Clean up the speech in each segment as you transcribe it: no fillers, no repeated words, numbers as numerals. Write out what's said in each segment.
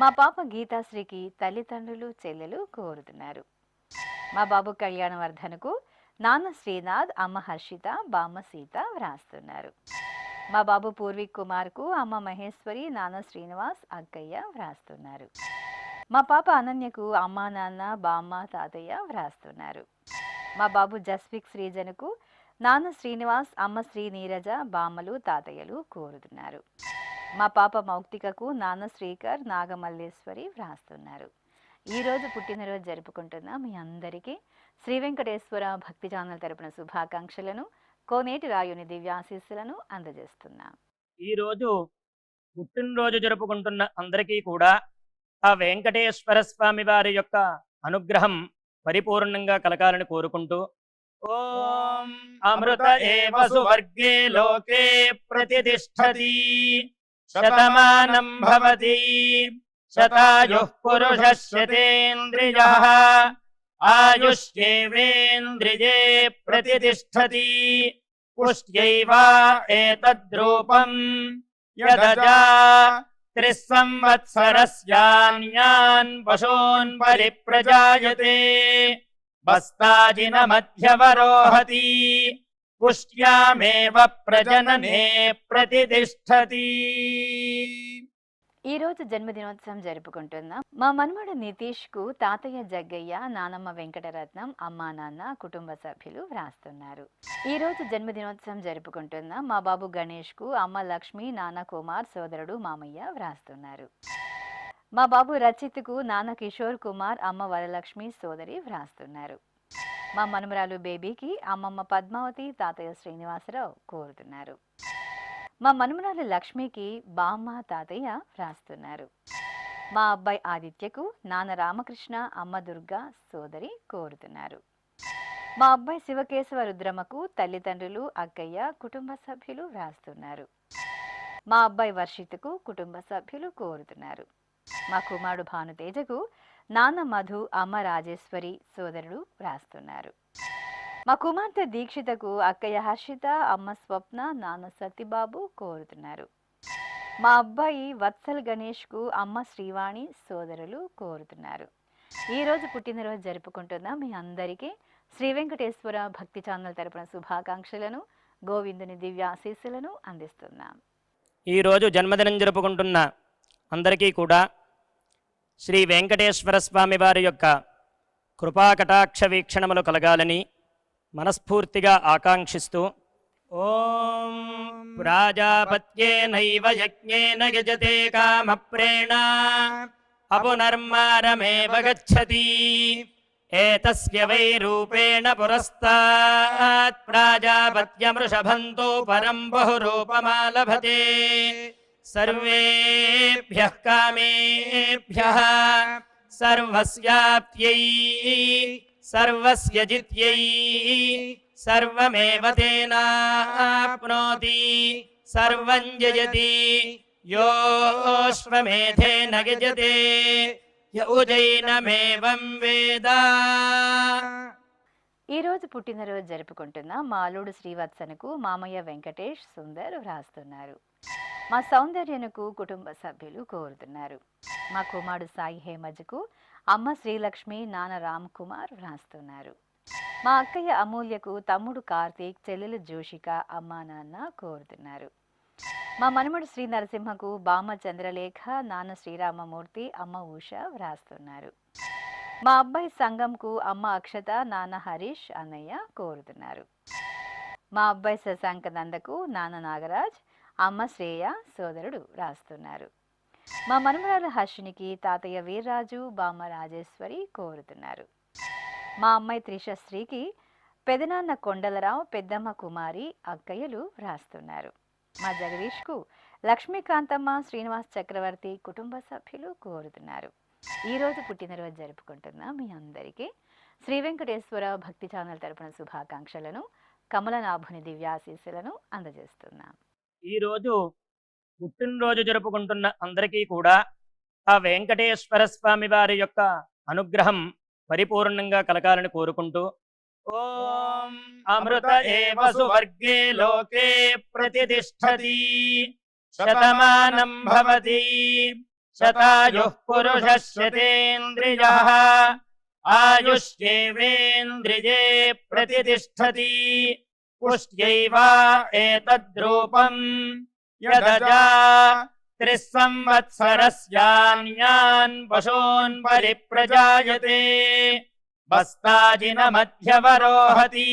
మా పాప గీతాశ్రీకి తల్లిదండ్రులు చెల్లెలు కోరుతున్నారు. మా బాబు కళ్యాణవర్ధనకు నాన్న శ్రీనాథ్, అమ్మ హర్షిత, బామ్మ సీత వ్రాస్తున్నారు. మా బాబు పూర్విక్ కుమార్కు అమ్మ మహేశ్వరి, నాన్న శ్రీనివాస్, అక్కయ్య వ్రాస్తున్నారు. మా పాప అనన్యకు అమ్మ నాన్న, బామ్మ తాతయ్య వ్రాస్తున్నారు. మా బాబు జస్విక్ శ్రీజనుకు నాన్న శ్రీనివాస్, అమ్మ శ్రీ నీరజ, బామ్మలు తాతయ్యలు కోరుతున్నారు. మా పాప మౌక్తికకు నాన్న శ్రీకర్, నాగమల్లేశ్వరి వ్రాస్తున్నారు. ఈరోజు పుట్టినరోజు జరుపుకుంటున్న మీ అందరికీ శ్రీ వెంకటేశ్వర భక్తి ఛానల్ తరపున శుభాకాంక్షలను, కోనేటి రాయుని దివ్యాశీస్సులను అందజేస్తున్నాం. ఈరోజు పుట్టినరోజు జరుపుకుంటున్న అందరికీ కూడా ఆ వెంకటేశ్వర స్వామి వారి యొక్క అనుగ్రహం పరిపూర్ణంగా కలగాలని కోరుకుంటూ ఓం అమృత ఏవ సువర్గే లోకే ప్రతిష్ఠతి శతమానం భవతి శతాయుః పురుషः శతేంద్రియః ఆయుష్యేవేంద్రియే ప్రతిష్ఠతి పుష్ట్యైవ ఏతద్రూపం యదజా 3 సంవత్సరస్యాన్యాన్ పశూన్ పరిప్రజాయతే బస్తాజిన మధ్యవరోహతి పుష్ట్యామేవ ప్రజననే ప్రతిష్ఠతి. ఈ రోజు జన్మదినోత్సవం జరుపుకుంటున్న మా మనుమడు నితీష్ కు తాతయ్య జగ్గయ్య, నానమ్మ వెంకటరత్నం, అమ్మా నాన్న, కుటుంబ సభ్యులు వ్రాస్తున్నారు. ఈ రోజు జన్మదినోత్సవం జరుపుకుంటున్న మా బాబు గణేష్ కు అమ్మ లక్ష్మి, నాన్న కుమార్, సోదరుడు మామయ్య వ్రాస్తున్నారు. మా బాబు రచిత్ కు నాన్న కిషోర్ కుమార్, అమ్మ వరలక్ష్మి, సోదరి వ్రాస్తున్నారు. మా మనుమరాలు బేబీకి అమ్మమ్మ పద్మావతి, తాతయ్య శ్రీనివాసరావు కోరుతున్నారు. మా మనుమరాలు లక్ష్మికి బామ్మ, తాతయ్య వ్రాస్తున్నారు. మా అబ్బాయి ఆదిత్యకు నాన్న రామకృష్ణ, అమ్మ దుర్గా, సోదరి కోరుతున్నారు. మా అబ్బాయి శివకేశవ రుద్రమకు తల్లిదండ్రులు, అక్కయ్య, కుటుంబ సభ్యులు వ్రాస్తున్నారు. మా అబ్బాయి వర్షిత్కు కుటుంబ సభ్యులు కోరుతున్నారు. మా కుమారుడు భానుతేజకు నాన్న మధు, అమ్మ రాజేశ్వరి, సోదరుడు వ్రాస్తున్నారు. మా కుమార్తె దీక్షితకు అక్కయ్య హర్షిత, అమ్మ స్వప్న, నాన్న సత్యబాబు కోరుతున్నారు. మా అబ్బాయి వత్సల్ గణేష్కు అమ్మ శ్రీవాణి, సోదరులు కోరుతున్నారు. ఈరోజు పుట్టినరోజు జరుపుకుంటున్న మీ అందరికీ శ్రీ వెంకటేశ్వర భక్తి ఛానల్ తరపున శుభాకాంక్షలను, గోవిందుని దివ్యాశీస్సులను అందిస్తున్నాం. ఈరోజు జన్మదినం జరుపుకుంటున్న అందరికీ కూడా శ్రీ వెంకటేశ్వర స్వామి వారి యొక్క కృపాకటాక్ష వీక్షణములు కలగాలని మనస్ఫూర్తిగా ఆకాంక్షిస్తూ ఓం ప్రాజాపత్యేనైవ యజ్ఞేన యజతే కామప్రేణ అపునర్మారమేవ గచ్చతి ఏతస్య వై రూపేణ పురస్తాత్ ప్రాజాపత్యమృషభంతో పరం బహురూపమాలభతే సర్వేభ్యః కామేభ్యః సర్వస్యాప్త్యై సర్వస్య జిత్యై సర్వమేవ తేనాప్నోతి సర్వం జయతి యోశ్వమేధేన గజతే యౌజైనమేవం వేద. ఈరోజు పుట్టినరోజు జరుపుకుంటున్న మా అల్లుడు శ్రీవత్సనకు మామయ్య వెంకటేష్, సుందర్ వ్రాస్తున్నారు. మా సౌందర్యనకు కుటుంబ సభ్యులు కోరుతున్నారు. మా కుమారుడు సాయి హేమజ్కు అమ్మ శ్రీలక్ష్మి, నాన్న రామ్ కుమార్ వ్రాస్తున్నారు. మా అక్కయ్య అమూల్యకు తమ్ముడు కార్తీక్, చెల్లెలు జోషిక, అమ్మా నాన్న కోరుతున్నారు. మా మనుమడు శ్రీ నరసింహకు బామ్మ చంద్రలేఖ, నాన్న శ్రీరామమూర్తి, అమ్మ ఉష వ్రాస్తున్నారు. మా అబ్బాయి సంగంకు అమ్మ అక్షత, నాన్న హరీష్, అన్నయ్య కోరుతున్నారు. మా అబ్బాయి శశాంక నందకు నాన్న నాగరాజ్, అమ్మ శ్రేయ, సోదరుడు వ్రాస్తున్నారు. మా మనుమరాలు హర్షినికి తాతయ్య వీర్రాజు, బామ్మ రాజేశ్వరి కోరుతున్నారు. మా అమ్మాయి త్రిషశ్రీకి పెదనాన్న కొండలరావు, పెద్దమ్మ కుమారి, అక్కయ్యలు వ్రాస్తున్నారు. మా జగదీష్కు లక్ష్మీకాంతమ్మ, శ్రీనివాస్ చక్రవర్తి, కుటుంబ సభ్యులు కోరుతున్నారు. ఈరోజు పుట్టినరోజు జరుపుకుంటున్న మీ అందరికీ శ్రీ వెంకటేశ్వర భక్తి ఛానల్ తరపున శుభాకాంక్షలను, కమలనాభుని దివ్యాశీస్సులను అందజేస్తున్నాం. ఈరోజు పుట్టినరోజు జరుపుకుంటున్న అందరికీ కూడా ఆ వెంకటేశ్వర స్వామి వారి యొక్క అనుగ్రహం పరిపూర్ణంగా కలగాలని కోరుకుంటూ ఓం అమృత ఏవ సువర్గే లోకే ప్రతిష్ఠతి శతమానం భవతి శతాయుః పురుషः శతేంద్రియः ఆయుష్యేవేంద్రియే ప్రతిష్టతి పుష్ట్యైవ ఏతద్రూపం యదజా 3 సంవత్సరస్యాన్యాన్ పశూన్ పరిప్రజాయతే బస్తాజిన మధ్యవరోహతి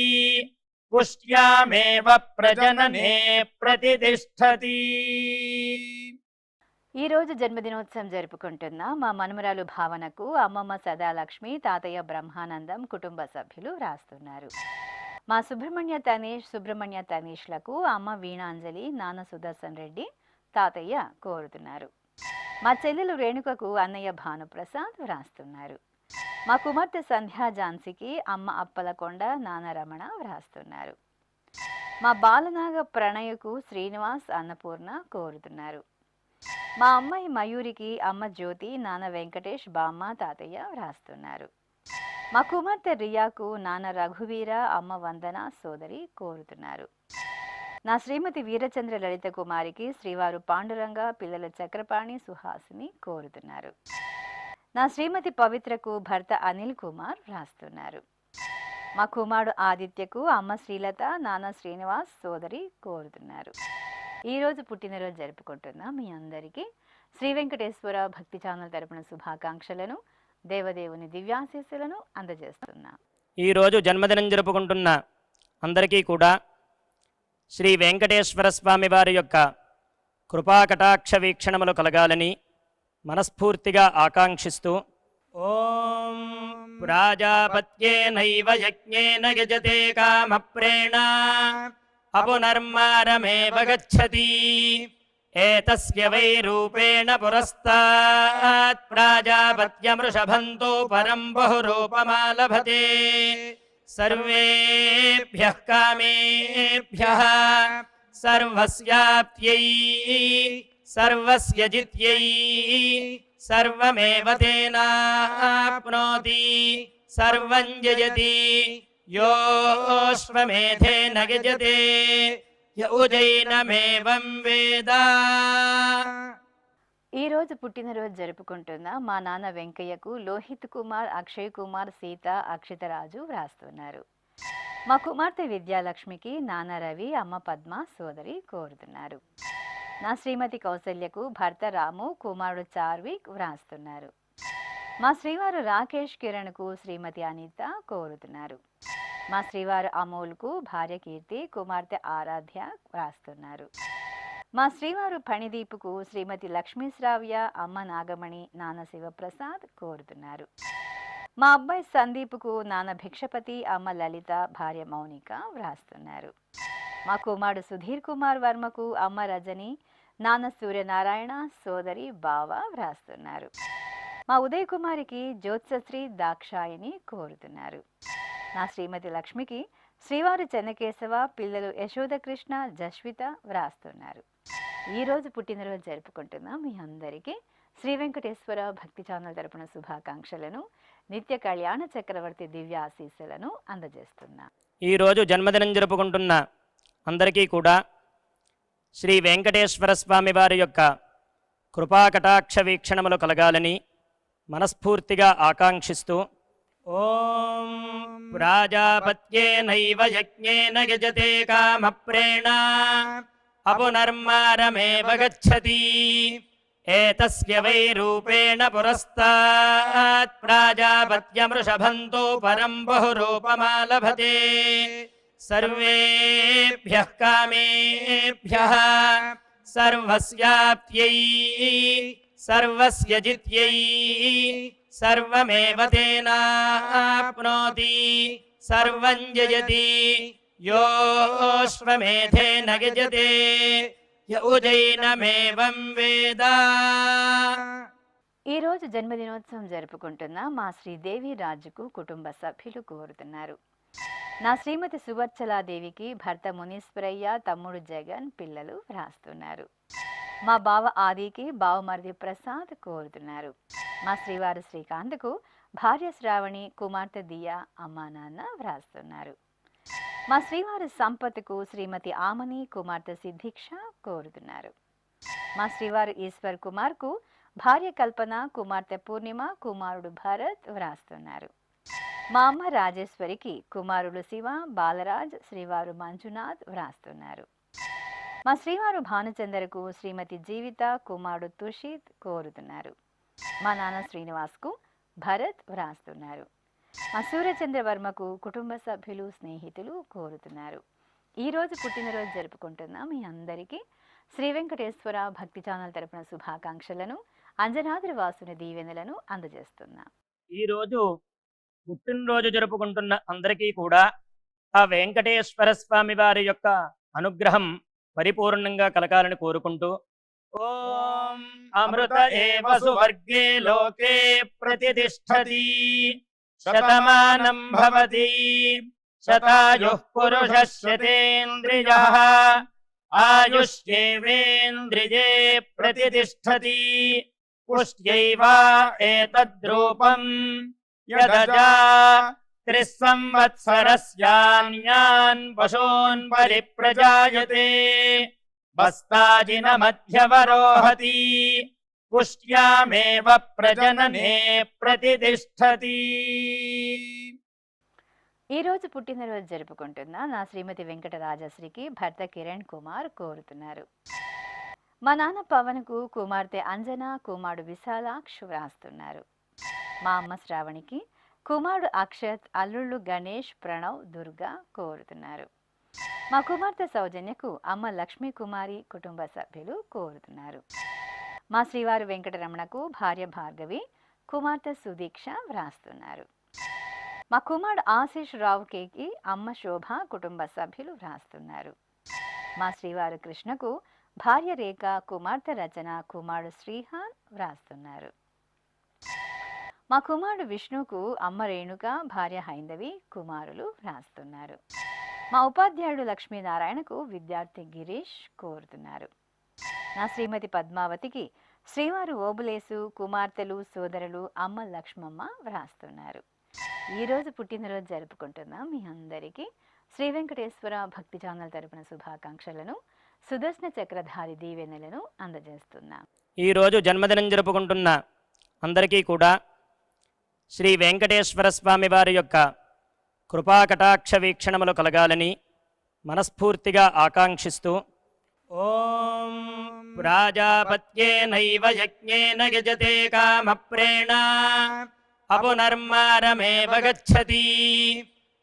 పుష్ట్యామేవ ప్రజననే ప్రతిష్టతి. ఈ రోజు జన్మదినోత్సవం జరుపుకుంటున్న మా మనుమరాలు భావనకు అమ్మమ్మ సదాలక్ష్మి, తాతయ్య బ్రహ్మానందం కుటుంబ సభ్యులు వ్రాస్తున్నారు. మా సుబ్రహ్మణ్య తనీష్లకు అమ్మ వీణాంజలి, నాన్న సుదర్శన్ రెడ్డి, తాతయ్య కోరుతున్నారు. మా చెల్లెలు రేణుకకు అన్నయ్య భానుప్రసాద్ వ్రాస్తున్నారు. మా కుమార్తె సంధ్యా ఝాన్సీకి అమ్మ అప్పలకొండ, నాన్న రమణ వ్రాస్తున్నారు. మా బాలనాగ ప్రణయకు శ్రీనివాస్, అన్నపూర్ణ కోరుతున్నారు. మా అమ్మాయి మయూరికి అమ్మ జ్యోతి, నాన్న వెంకటేష్, బామ్మ, తాతయ్య వ్రాస్తున్నారు. మా కుమార్తె రియాకు నాన్న రఘువీర, అమ్మ వందన, సోదరి కోరుతున్నారు. నా శ్రీమతి వీరచంద్ర లలిత కుమారికి శ్రీవారు పాండురంగ, పిల్లల చక్రపాణి, సుహాసిని కోరుతున్నారు. నా శ్రీమతి పవిత్రకు భర్త అనిల్ కుమార్ వ్రాస్తున్నారు. మా కుమారుడు ఆదిత్యకు అమ్మ శ్రీలత, నాన్న శ్రీనివాస్, సోదరి కోరుతున్నారు. ఈరోజు పుట్టినరోజు జరుపుకుంటున్న మీ అందరికీ శ్రీ వెంకటేశ్వర భక్తి ఛానల్ తరపున శుభాకాంక్షలను, దేవదేవుని దివ్యాశీస్సులను అందజేస్తున్నా. ఈరోజు జన్మదినం జరుపుకుంటున్న అందరికీ కూడా శ్రీ వెంకటేశ్వర స్వామి వారి యొక్క కృపాకటాక్ష వీక్షణములు కలగాలని మనస్ఫూర్తిగా ఆకాంక్షిస్తూ ఓం ప్రాజాపత్యేనైవ యజ్ఞేన యజతే కామప్రేణ అపునర్మారమేవ గచ్చతి ఏతస్య వై రూపేణ పురస్తాత్ ప్రాజాపత్యమృషభంతో పరం బహురూపమాలభతే సర్వేభ్యః కామేభ్యః సర్వస్యాప్త్యై సర్వస్య జిత్యై సర్వమేవ తేనాప్నోతి సర్వం జయతి యోశ్వమేధేన గజతే యౌజైనమేవం వేద. ఈ రోజు పుట్టినరోజు జరుపుకుంటున్న మా నాన్న వెంకయ్యకు లోహిత్ కుమార్, అక్షయ్ కుమార్, సీత, అక్షితరాజు వ్రాస్తున్నారు. మా కుమార్తె విద్యాలక్ష్మికి నాన్న రవి, అమ్మ పద్మ, సోదరి కోరుతున్నారు. నా శ్రీమతి కౌసల్యకు భర్త రాము, కుమారుడు చార్విక్ వ్రాస్తున్నారు. మా శ్రీవారు రాకేష్ కిరణ్కు శ్రీమతి అనిత కోరుతున్నారు. మా శ్రీవారు అమోల్కు భార్య కీర్తి, కుమార్తె ఆరాధ్య వ్రాస్తున్నారు. మా శ్రీవారు పణిదీపుకు శ్రీమతి లక్ష్మీ శ్రావ్య, అమ్మ నాగమణి, నాన్న శివప్రసాద్ కోరుతున్నారు. మా అబ్బాయి సందీప్కు నాన్న భిక్షపతి, అమ్మ లలిత, భార్య మౌనిక వ్రాస్తున్నారు. మా కుమారుడు సుధీర్ కుమార్ వర్మకు అమ్మ రజని, నాన్న సూర్యనారాయణ, సోదరి బావ వ్రాస్తున్నారు. మా ఉదయ్ కుమారికి జ్యోత్సశ్రీ దాక్షాయిని కోరుతున్నారు. నా శ్రీమతి లక్ష్మికి శ్రీవారు చెన్నకేశవ, పిల్లలు యశోదకృష్ణ, జస్విత వ్రాస్తున్నారు. ఈరోజు పుట్టినరోజు జరుపుకుంటున్న మీ అందరికీ శ్రీ వెంకటేశ్వర భక్తి ఛానల్ తరపున శుభాకాంక్షలను, నిత్య కళ్యాణ చక్రవర్తి దివ్య ఆశీస్సులను అందజేస్తున్నా. ఈరోజు జన్మదినం జరుపుకుంటున్న అందరికీ కూడా శ్రీ వెంకటేశ్వర స్వామి వారి యొక్క కృపాకటాక్ష వీక్షణములు కలగాలని మనస్ఫూర్తిగా ఆకాంక్షిస్తూ ఓం ప్రాజాపత్యేనైవ యజ్ఞేన యజతే కామప్రేణ అపునర్మారమేవ గచ్చతి ఏతస్య వై రూపేణ పురస్తాత్ ప్రాజాపత్యమృషభంతో పరం బహురూపమాలభతే సర్వేభ్యః కామేభ్యః సర్వస్యాప్త్యై సర్వస్య జిత్యై సర్వమేవ తేనాప్నోతి సర్వం జయతి యోశ్వమేధేన గజతే యౌజైనమేవం వేద. ఈ రోజు జన్మదినోత్సవం జరుపుకుంటున్న మా శ్రీదేవి రాజుకు కుటుంబ సభ్యులు కోరుతున్నారు. నా శ్రీమతి సువర్చలాదేవికి భర్త మునీశ్వరయ్య, తమ్ముడు జగన్, పిల్లలు వ్రాస్తున్నారు. మా బావ ఆదికి బావమరిది ప్రసాద్ కోరుతున్నారు. మా శ్రీవారు శ్రీకాంత్కు భార్య శ్రావణి, కుమార్తె దియా, అమ్మా నాన్న వ్రాస్తున్నారు. మా శ్రీవారు సంపత్కు శ్రీమతి ఆమని, కుమార్తె సిద్ధిక్ష కోరుతున్నారు. మా శ్రీవారు ఈశ్వర్ కుమార్కు భార్య కల్పన, కుమార్తె పూర్ణిమ, కుమారుడు భరత్ వ్రాస్తున్నారు. మా అమ్మ రాజేశ్వరికి కుమారుడు శివ, బాలరాజ్, శ్రీవారు మంజునాథ్ వ్రాస్తున్నారు. మా శ్రీవారు భానుచందర్కు శ్రీమతి జీవిత, కుమారుడు తుషిత్ కోరుతున్నారు. మా నాన్న శ్రీనివాస్కు భరత్ వ్రాస్తున్నారు. మా సూర్యచంద్రవర్మకు కుటుంబ సభ్యులు, స్నేహితులు కోరుతున్నారు. ఈరోజు పుట్టినరోజు జరుపుకుంటున్న మీ అందరికీ శ్రీ వెంకటేశ్వర భక్తి ఛానల్ తరపున శుభాకాంక్షలను, అంజనాద్రి వాసుని దీవెనలను అందజేస్తున్నా. ఈరోజు పుట్టినరోజు జరుపుకుంటున్న అందరికీ కూడా ఆ వెంకటేశ్వర స్వామి వారి యొక్క అనుగ్రహం పరిపూర్ణంగా కలగాలని కోరుకుంటూ ఓం అమృత ఏవ సువర్గే లోకే ప్రతిష్ఠతి శతమానం భవతి శతాయుః పురుషः శతేంద్రియః ఆయుష్యేవేంద్రియే ప్రతిష్ఠతి పుష్ట్యైవ ఏతద్రూపం యదజా త్రిస్సంవత్సరస్యాన్యాన్ పశూన్ పరిప్రజాయతే బస్తాజిన మధ్యవరోహతి పుష్ట్యామేవ ప్రజననే ప్రతిష్ఠతి. ఈరోజు పుట్టినరోజు జరుపుకుంటున్న నా శ్రీమతి వెంకట రాజశ్రీకి భర్త కిరణ్ కుమార్ కోరుతున్నారు. మా నాన్న పవన్కు కుమార్తె అంజన, కుమారుడు విశాలాక్ష్ వ్రాస్తున్నారు. మా అమ్మ శ్రావణికి కుమారుడు అక్షత్, అల్లుళ్ళు గణేష్, ప్రణవ్, దుర్గా కోరుతున్నారు. మా కుమార్తె సౌజన్యకు అమ్మ లక్ష్మీ కుమారి, కుటుంబ సభ్యులు కోరుతున్నారు. మా శ్రీవారు వెంకటరమణకు భార్య భార్గవి, కుమార్తె సుదీక్ష వ్రాస్తున్నారు. మా కుమారుడు ఆశీష్ రావుకేకి అమ్మ శోభ, కుటుంబ సభ్యులు వ్రాస్తున్నారు. మా శ్రీవారు కృష్ణకు భార్య రేఖ, కుమార్తె రచన, కుమారుడు శ్రీహాన్ వ్రాస్తున్నారు. మా కుమారుడు విష్ణుకు అమ్మ రేణుక, భార్య హైందవి, కుమారులు వ్రాస్తున్నారు. మా ఉపాధ్యాయుడు లక్ష్మీనారాయణకు విద్యార్థి గిరీష్ కోరుతున్నారు. నా శ్రీమతి పద్మావతికి శ్రీవారు ఓబులేసు, కుమార్తెలు, సోదరులు, అమ్మ లక్ష్మమ్మ వ్రాస్తున్నారు. ఈరోజు పుట్టినరోజు జరుపుకుంటున్న మీ అందరికీ శ్రీ వెంకటేశ్వర భక్తి ఛానల్ తరపున శుభాకాంక్షలను, సుదర్శన చక్రధారి దీవెనలను అందజేస్తున్నా. ఈరోజు జన్మదినం జరుపుకుంటున్న అందరికీ కూడా శ్రీ వెంకటేశ్వర స్వామి వారి యొక్క కృపాకటాక్ష వీక్షణములు కలగాలని మనస్ఫూర్తిగా ఆకాంక్షిస్తూ ఓం ప్రాజాపత్యేనైవ యజ్ఞేన యజతే కామప్రేణ అపునర్మారమేవ గచ్చతి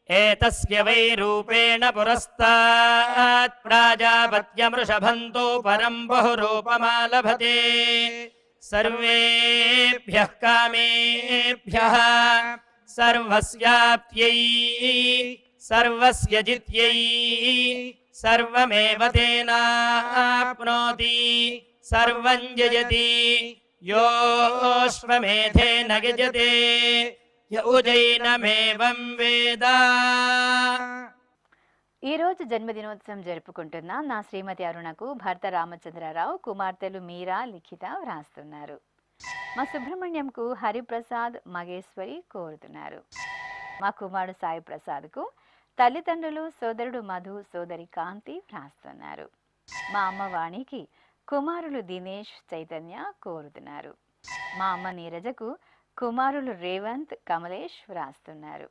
ఏతస్య వై రూపేణ పురస్తాత్ ప్రాజాపత్యమృషభంతో పరం బహురూపమాలభతే సర్వేభ్యః కామేభ్యః సర్వస్యాప్త్యై సర్వస్య జిత్యై సర్వమేవ తేనాప్నోతి సర్వం జయతి యోశ్వమేధేన యజతే య ఉజైనమేవం వేద. ఈరోజు జన్మదినోత్సవం జరుపుకుంటున్న నా శ్రీమతి అరుణకు భర్త రామచంద్రరావు, కుమార్తెలు మీరా, లిఖిత వ్రాస్తున్నారు. మా సుబ్రహ్మణ్యంకు హరిప్రసాద్, మగేశ్వరి కోరుతున్నారు. మా కుమారుడు సాయి ప్రసాద్కు తల్లిదండ్రులు, సోదరుడు మధు, సోదరి కాంతి వ్రాస్తున్నారు. మా అమ్మ వాణికి కుమారులు దినేష్, చైతన్య కోరుతున్నారు. మా అమ్మ నీరజకు కుమారులు రేవంత్, కమలేష్ వ్రాస్తున్నారు.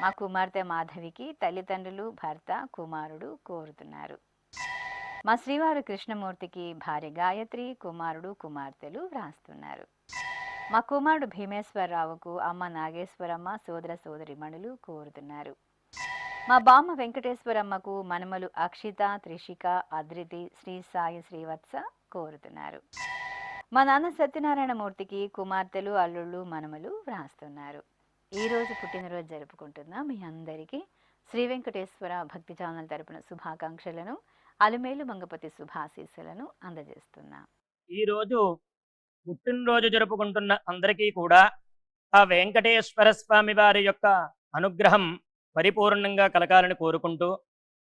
మా కుమార్తె మాధవికి తల్లిదండ్రులు, భర్త, కుమారుడు కోరుతున్నారు. మా శ్రీవారు కృష్ణమూర్తికి భార్య గాయత్రి, కుమారుడు, కుమార్తెలు వ్రాస్తున్నారు. మా కుమారుడు భీమేశ్వరరావుకు అమ్మ నాగేశ్వరమ్మ, సోదర సోదరిమణులు కోరుతున్నారు. మా బామ్మ వెంకటేశ్వరమ్మకు మనమలు అక్షిత, త్రిషిక, అద్రితి, శ్రీ సాయి, శ్రీవత్స కోరుతున్నారు. మా నాన్న సత్యనారాయణమూర్తికి కుమార్తెలు, అల్లుళ్ళు, మనమలు వ్రాస్తున్నారు. ఈరోజు పుట్టినరోజు జరుపుకుంటున్న మీ అందరికీ శ్రీ వెంకటేశ్వర భక్తి ఛానల్ తరపున శుభాకాంక్షలను, అలుమేలు మంగపతి శుభాశీస్సులను అందజేస్తున్నా. ఈరోజు పుట్టినరోజు జరుపుకుంటున్న అందరికీ కూడా ఆ వెంకటేశ్వర స్వామి వారి యొక్క అనుగ్రహం పరిపూర్ణంగా కలగాలని కోరుకుంటూ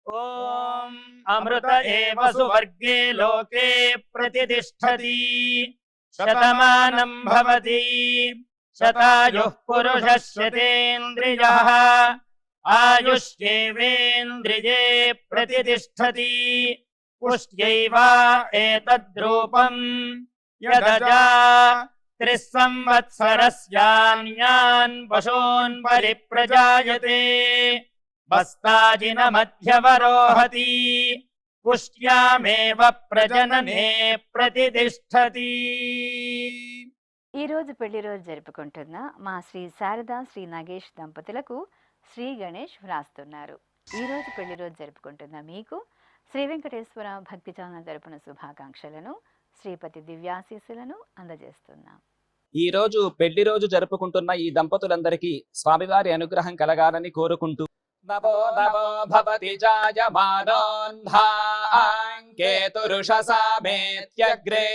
ఓం అమృత ఏవ సువర్గే లోకే ప్రతిష్ఠతి శతమానం భవతి శతాయుః పురుషः శతేంద్రియః ఆయుష్యేవేంద్రియే ప్రతిష్ఠతి పుష్ట్యైవ ఏతద్రూపం यदजा त्रिसंवत्सरस्यान्यान् पशून् परिप्रजायते बस्ताजिनमध्यवरोहति पुष्ट्यामेव प्रजनने प्रतितिष्ठति। ఈ రోజు పెళ్లి రోజు జరుపుకుంటున్న మా శ్రీ శారదా శ్రీ నాగేష్ దంపతులకు శ్రీ గణేష్ వ్రాస్తున్నారు. ఈ రోజు పెళ్లి రోజు జరుపుకుంటున్న మీకు శ్రీ వెంకటేశ్వర భక్తి ఛానల్ తరపున శుభాకాంక్షలను శ్రీపతి దివ్యాశీస్సులను అందజేస్తున్నాం. ఈ రోజు పెళ్లి రోజు జరుపుకుంటున్న ఈ దంపతులందరికీ స్వామివారి అనుగ్రహం కలగాలని కోరుకుంటూ నమో నమో భవతి జాయమానోన్ధాంకేతురుషసామేత్యగ్రే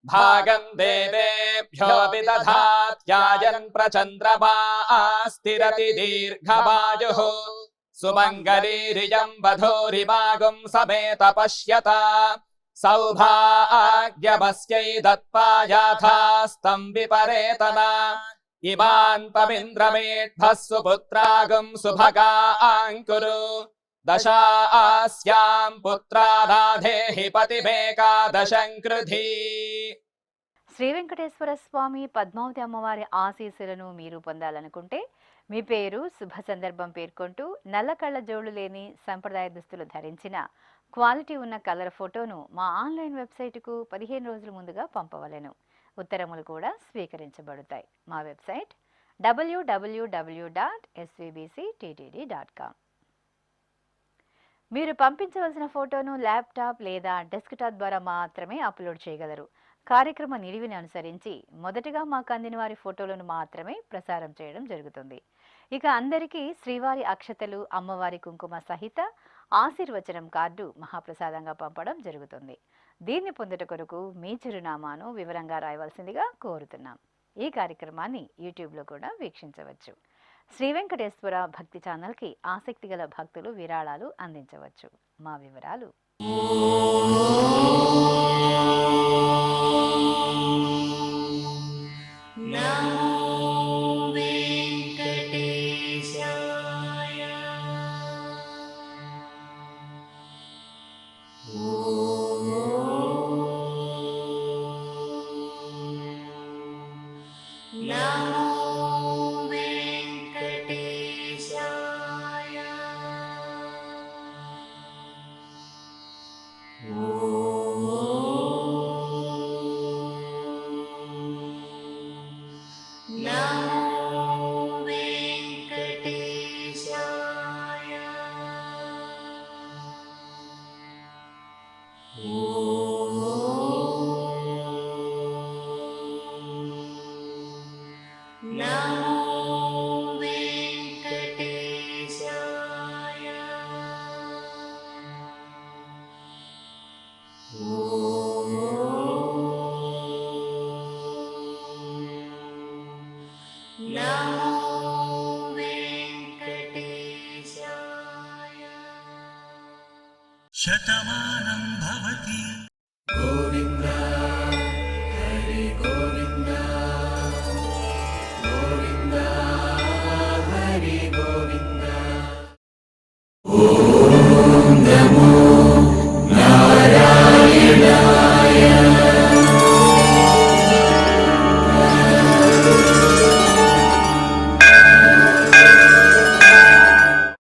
భాగం దేవేభ్యో విదధాత్యాయన్ ప్రచంద్రమా స్థిరతి దీర్ఘమాయుః సుమంగళీరియం వధూరిమాగుం సమేత పశ్యత సౌభాగ్యమస్యై దత్పాయాథాస్తం విపరేతన ఇమాన్ పవింద్రమేఢ్భः సుపుత్రాగుం సుభగాంకురు దశాస్యాం పుత్రానాధేహి పతిమేకాదశం కృధి. శ్రీ వెంకటేశ్వర స్వామి పద్మావతి అమ్మవారి ఆశీస్సులను మీరు పొందాలనుకుంటే మీ పేరు శుభ సందర్భం పేర్కొంటూ నల్ల కళ్ళ జోళ్లు లేని సంప్రదాయ దుస్తులు ధరించిన క్వాలిటీ ఉన్న కలర్ ఫోటోను మా ఆన్లైన్ వెబ్సైటుకు 15 రోజుల ముందుగా పంపవలెను. ఉత్తరములు కూడా స్వీకరించబడతాయి. మా వెబ్సైట్ www.svbcttd.com. మీరు పంపించవలసిన ఫోటోను ల్యాప్టాప్ లేదా డెస్క్టాప్ ద్వారా మాత్రమే అప్లోడ్ చేయగలరు. కార్యక్రమ నిడివిని అనుసరించి మొదటగా మాకు అందిన వారి ఫోటోలను మాత్రమే ప్రసారం చేయడం జరుగుతుంది. ఇక అందరికీ శ్రీవారి అక్షతలు, అమ్మవారి కుంకుమ సహిత ఆశీర్వచనం కార్డు మహాప్రసాదంగా పంపడం జరుగుతుంది. దీన్ని పొందుట కొరకు మీ చిరునామాను వివరంగా రాయవలసిందిగా కోరుతున్నాం. ఈ కార్యక్రమాన్ని యూట్యూబ్లో కూడా వీక్షించవచ్చు. శ్రీ వెంకటేశ్వర భక్తి ఛానల్కి ఆసక్తి గల భక్తులు విరాళాలు అందించవచ్చు. మా వివరాలు Oh